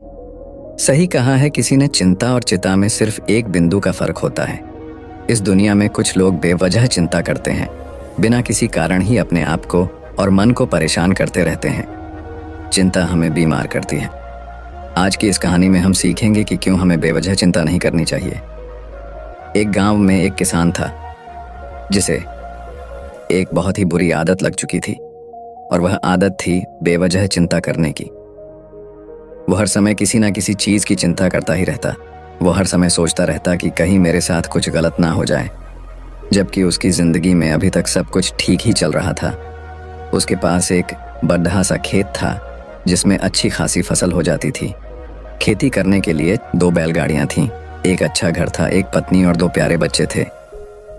सही कहा है किसी ने, चिंता और चिता में सिर्फ एक बिंदु का फर्क होता है। इस दुनिया में कुछ लोग बेवजह चिंता करते हैं, बिना किसी कारण ही अपने आप को और मन को परेशान करते रहते हैं। चिंता हमें बीमार करती है। आज की इस कहानी में हम सीखेंगे कि क्यों हमें बेवजह चिंता नहीं करनी चाहिए। एक गांव में एक किसान था जिसे एक बहुत ही बुरी आदत लग चुकी थी, और वह आदत थी बेवजह चिंता करने की। वो हर समय किसी ना किसी चीज की चिंता करता ही रहता। वो हर समय सोचता रहता कि कहीं मेरे साथ कुछ गलत ना हो जाए, जबकि उसकी जिंदगी में अभी तक सब कुछ ठीक ही चल रहा था। उसके पास एक बड़ा सा खेत था जिसमें अच्छी खासी फसल हो जाती थी। खेती करने के लिए 2 बैलगाड़ियां थीं, एक अच्छा घर था, एक पत्नी और 2 प्यारे बच्चे थे।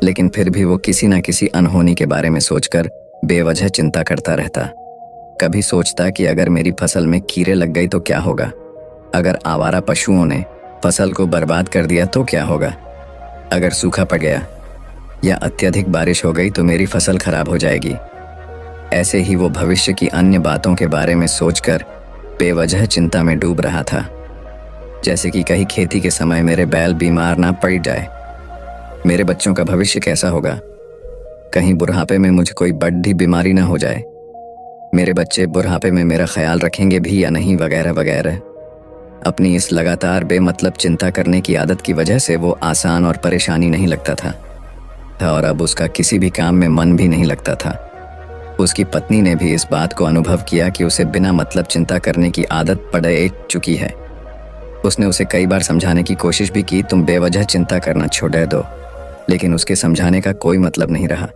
लेकिन फिर भी वो किसी न किसी अनहोनी के बारे में सोचकर बेवजह चिंता करता रहता। कभी सोचता कि अगर मेरी फसल में कीड़े लग गई तो क्या होगा, अगर आवारा पशुओं ने फसल को बर्बाद कर दिया तो क्या होगा, अगर सूखा पड़ गया या अत्यधिक बारिश हो गई तो मेरी फसल खराब हो जाएगी। ऐसे ही वो भविष्य की अन्य बातों के बारे में सोचकर बेवजह चिंता में डूब रहा था। जैसे कि कहीं खेती के समय मेरे बैल बीमार ना पड़ जाए, मेरे बच्चों का भविष्य कैसा होगा, कहीं बुढ़ापे में मुझे कोई बड़ी बीमारी ना हो जाए, मेरे बच्चे बुढ़ापे में मेरा ख्याल रखेंगे भी या नहीं, वगैरह वगैरह। अपनी इस लगातार बेमतलब चिंता करने की आदत की वजह से वो आसान और परेशानी नहीं लगता था, और अब उसका किसी भी काम में मन भी नहीं लगता था। उसकी पत्नी ने भी इस बात को अनुभव किया कि उसे बिना मतलब चिंता करने की आदत पड़ चुकी है। उसने उसे कई बार समझाने की कोशिश भी की, तुम बेवजह चिंता करना छोड़ दो, लेकिन उसके समझाने का कोई मतलब नहीं रहा।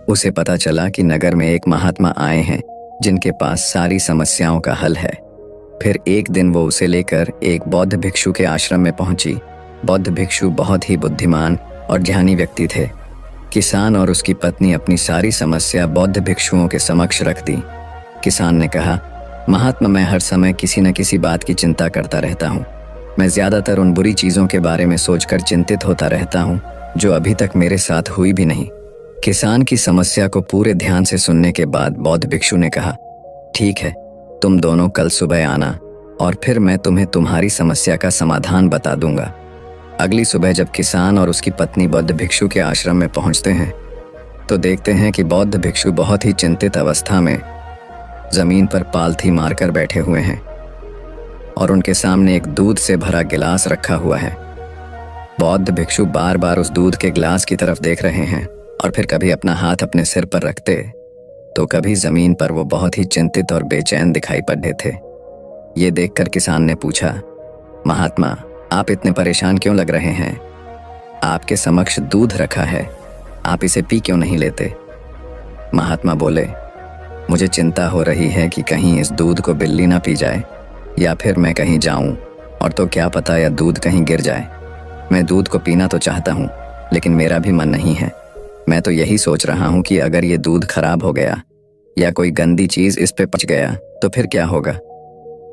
उसे पता चला कि नगर में एक महात्मा आए हैं जिनके पास सारी समस्याओं का हल है। फिर एक दिन वो उसे लेकर एक बौद्ध भिक्षु के आश्रम में पहुंची। बौद्ध भिक्षु बहुत ही बुद्धिमान और ज्ञानी व्यक्ति थे। किसान और उसकी पत्नी अपनी सारी समस्या बौद्ध भिक्षुओं के समक्ष रख दी। किसान ने कहा, महात्मा, मैं हर समय किसी न किसी बात की चिंता करता रहता हूँ। मैं ज्यादातर उन बुरी चीजों के बारे में सोचकर चिंतित होता रहता हूँ जो अभी तक मेरे साथ हुई भी नहीं। किसान की समस्या को पूरे ध्यान से सुनने के बाद बौद्ध भिक्षु ने कहा, ठीक है, तुम दोनों कल सुबह आना और फिर मैं तुम्हें तुम्हारी समस्या का समाधान बता दूंगा। अगली सुबह जब किसान और उसकी पत्नी बौद्ध भिक्षु के आश्रम में पहुंचते हैं तो देखते हैं कि बौद्ध भिक्षु बहुत ही चिंतित अवस्था में जमीन पर पालथी मारकर बैठे हुए हैं और उनके सामने एक दूध से भरा गिलास रखा हुआ है। बौद्ध भिक्षु बार बार उस दूध के गिलास की तरफ देख रहे हैं और फिर कभी अपना हाथ अपने सिर पर रखते तो कभी जमीन पर वो बहुत ही चिंतित और बेचैन दिखाई पड़ते थे। ये देखकर किसान ने पूछा, महात्मा, आप इतने परेशान क्यों लग रहे हैं? आपके समक्ष दूध रखा है, आप इसे पी क्यों नहीं लेते? महात्मा बोले, मुझे चिंता हो रही है कि कहीं इस दूध को बिल्ली ना पी जाए या फिर मैं कहीं जाऊं और तो क्या पता या दूध कहीं गिर जाए। मैं दूध को पीना तो चाहता हूं, लेकिन मेरा भी मन नहीं है। मैं तो यही सोच रहा हूं कि अगर ये दूध खराब हो गया या कोई गंदी चीज इस पे पच गया तो फिर क्या होगा?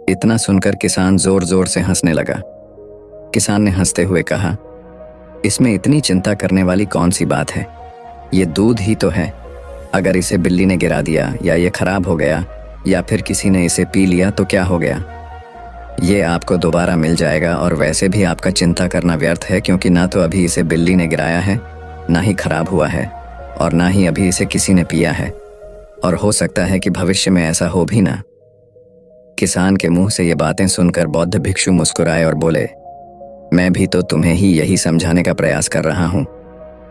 इतना सुनकर किसान जोर जोर से हंसने लगा। किसान ने हंसते हुए कहा, इसमें इतनी चिंता करने वाली कौन सी बात है? ये दूध ही तो है। अगर इसे बिल्ली ने गिरा दिया या ये खराब हो गया या फिर किसी ने इसे पी लिया तो क्या हो गया? ये आपको दोबारा मिल जाएगा और वैसे भी आपका चिंता करना व्यर्थ है, क्योंकि ना तो अभी इसे बिल्ली ने गिराया है, ना ही खराब हुआ है और ना ही अभी इसे किसी ने पिया है, और हो सकता है कि भविष्य में ऐसा हो भी ना। किसान के मुंह से ये बातें सुनकर बौद्ध भिक्षु मुस्कुराए और बोले, मैं भी तो तुम्हें ही यही समझाने का प्रयास कर रहा हूँ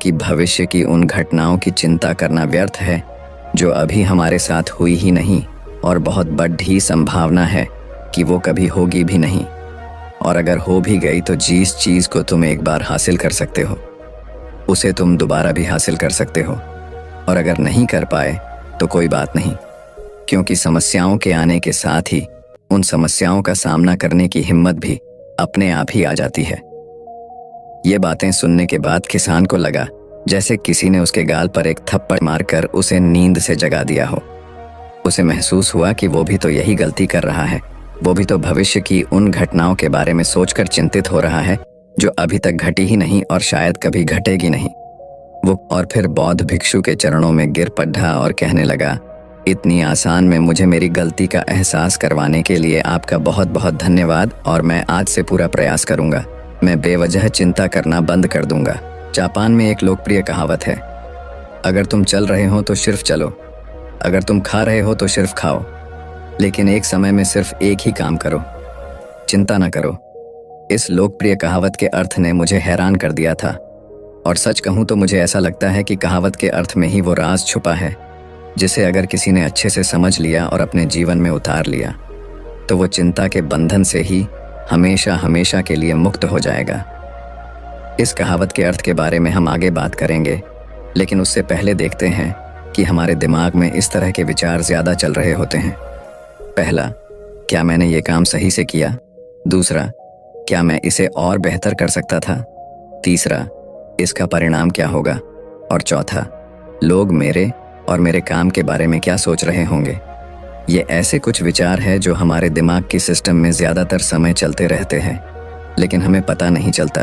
कि भविष्य की उन घटनाओं की चिंता करना व्यर्थ है जो अभी हमारे साथ हुई ही नहीं और बहुत बड़ी संभावना है कि वो कभी होगी भी नहीं, और अगर हो भी गई तो जिस चीज को तुम एक बार हासिल कर सकते हो उसे तुम दोबारा भी हासिल कर सकते हो, और अगर नहीं कर पाए तो कोई बात नहीं, क्योंकि समस्याओं के आने के साथ ही उन समस्याओं का सामना करने की हिम्मत भी अपने आप ही आ जाती है। ये बातें सुनने के बाद किसान को लगा जैसे किसी ने उसके गाल पर एक थप्पड़ मारकर उसे नींद से जगा दिया हो। उसे महसूस हुआ कि वो भी तो यही गलती कर रहा है, वो भी तो भविष्य की उन घटनाओं के बारे में सोचकर चिंतित हो रहा है जो अभी तक घटी ही नहीं और शायद कभी घटेगी नहीं। वो और फिर बौद्ध भिक्षु के चरणों में गिर पड़ा और कहने लगा, इतनी आसान में मुझे मेरी गलती का एहसास करवाने के लिए आपका बहुत बहुत धन्यवाद और मैं आज से पूरा प्रयास करूंगा। मैं बेवजह चिंता करना बंद कर दूंगा। जापान में एक लोकप्रिय कहावत है, अगर तुम चल रहे हो तो सिर्फ चलो, अगर तुम खा रहे हो तो सिर्फ खाओ, लेकिन एक समय में सिर्फ एक ही काम करो, चिंता न करो। इस लोकप्रिय कहावत के अर्थ ने मुझे हैरान कर दिया था और सच कहूँ तो मुझे ऐसा लगता है कि कहावत के अर्थ में ही वो राज छुपा है जिसे अगर किसी ने अच्छे से समझ लिया और अपने जीवन में उतार लिया तो वो चिंता के बंधन से ही हमेशा हमेशा के लिए मुक्त हो जाएगा। इस कहावत के अर्थ के बारे में हम आगे बात करेंगे, लेकिन उससे पहले देखते हैं कि हमारे दिमाग में इस तरह के विचार ज़्यादा चल रहे होते हैं। पहला, क्या मैंने ये काम सही से किया? दूसरा, क्या मैं इसे और बेहतर कर सकता था? तीसरा, इसका परिणाम क्या होगा? और चौथा, लोग मेरे और मेरे काम के बारे में क्या सोच रहे होंगे? ये ऐसे कुछ विचार हैं जो हमारे दिमाग की सिस्टम में ज़्यादातर समय चलते रहते हैं, लेकिन हमें पता नहीं चलता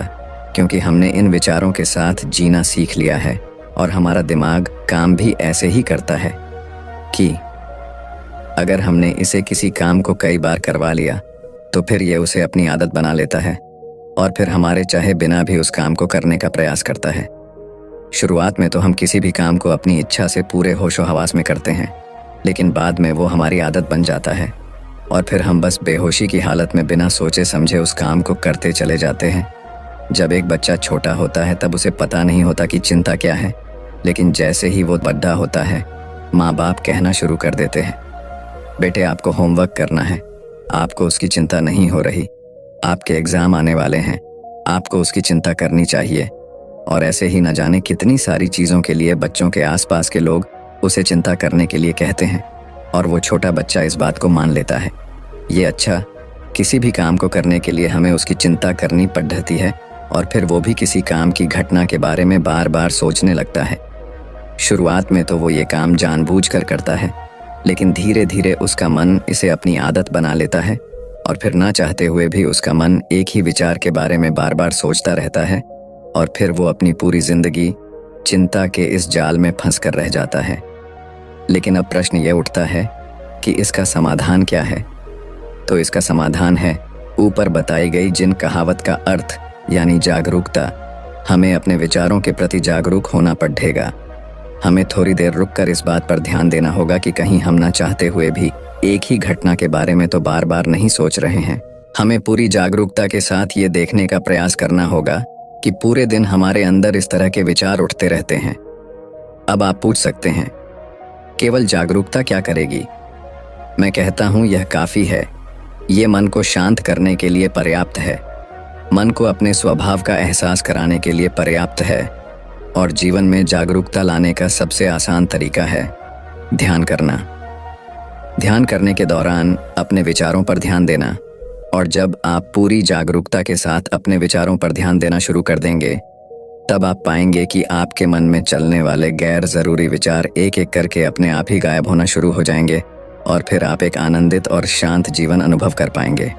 क्योंकि हमने इन विचारों के साथ जीना सीख लिया है और हमारा दिमाग काम भी ऐसे ही करता है कि अगर हमने इसे किसी काम को कई बार करवा लिया तो फिर ये उसे अपनी आदत बना लेता है और फिर हमारे चाहे बिना भी उस काम को करने का प्रयास करता है। शुरुआत में तो हम किसी भी काम को अपनी इच्छा से पूरे होशो हवास में करते हैं, लेकिन बाद में वो हमारी आदत बन जाता है और फिर हम बस बेहोशी की हालत में बिना सोचे समझे उस काम को करते चले जाते हैं। जब एक बच्चा छोटा होता है तब उसे पता नहीं होता कि चिंता क्या है, लेकिन जैसे ही वो बड़ा होता है माँ बाप कहना शुरू कर देते हैं, बेटे आपको होमवर्क करना है, आपको उसकी चिंता नहीं हो रही, आपके एग्ज़ाम आने वाले हैं, आपको उसकी चिंता करनी चाहिए। और ऐसे ही न जाने कितनी सारी चीज़ों के लिए बच्चों के आसपास के लोग उसे चिंता करने के लिए कहते हैं और वो छोटा बच्चा इस बात को मान लेता है। ये अच्छा, किसी भी काम को करने के लिए हमें उसकी चिंता करनी पड़ती है और फिर वो भी किसी काम की घटना के बारे में बार बार सोचने लगता है। शुरुआत में तो वो ये काम जानबूझकर करता है, लेकिन धीरे धीरे उसका मन इसे अपनी आदत बना लेता है और फिर ना चाहते हुए भी उसका मन एक ही विचार के बारे में बार बार सोचता रहता है और फिर वो अपनी पूरी जिंदगी चिंता के इस जाल में फंस कर रह जाता है। लेकिन अब प्रश्न ये उठता है कि इसका समाधान क्या है? तो इसका समाधान है ऊपर बताई गई जिन कहावत का अर्थ यानी जागरूकता। हमें अपने विचारों के प्रति जागरूक होना पड़ेगा। हमें थोड़ी देर रुककर इस बात पर ध्यान देना होगा कि कहीं हम ना चाहते हुए भी एक ही घटना के बारे में तो बार बार नहीं सोच रहे हैं। हमें पूरी जागरूकता के साथ ये देखने का प्रयास करना होगा कि पूरे दिन हमारे अंदर इस तरह के विचार उठते रहते हैं। अब आप पूछ सकते हैं, केवल जागरूकता क्या करेगी? मैं कहता हूँ यह काफ़ी है। ये मन को शांत करने के लिए पर्याप्त है, मन को अपने स्वभाव का एहसास कराने के लिए पर्याप्त है और जीवन में जागरूकता लाने का सबसे आसान तरीका है ध्यान करना। ध्यान करने के दौरान अपने विचारों पर ध्यान देना, और जब आप पूरी जागरूकता के साथ अपने विचारों पर ध्यान देना शुरू कर देंगे तब आप पाएंगे कि आपके मन में चलने वाले गैर ज़रूरी विचार एक एक करके अपने आप ही गायब होना शुरू हो जाएंगे और फिर आप एक आनंदित और शांत जीवन अनुभव कर पाएंगे।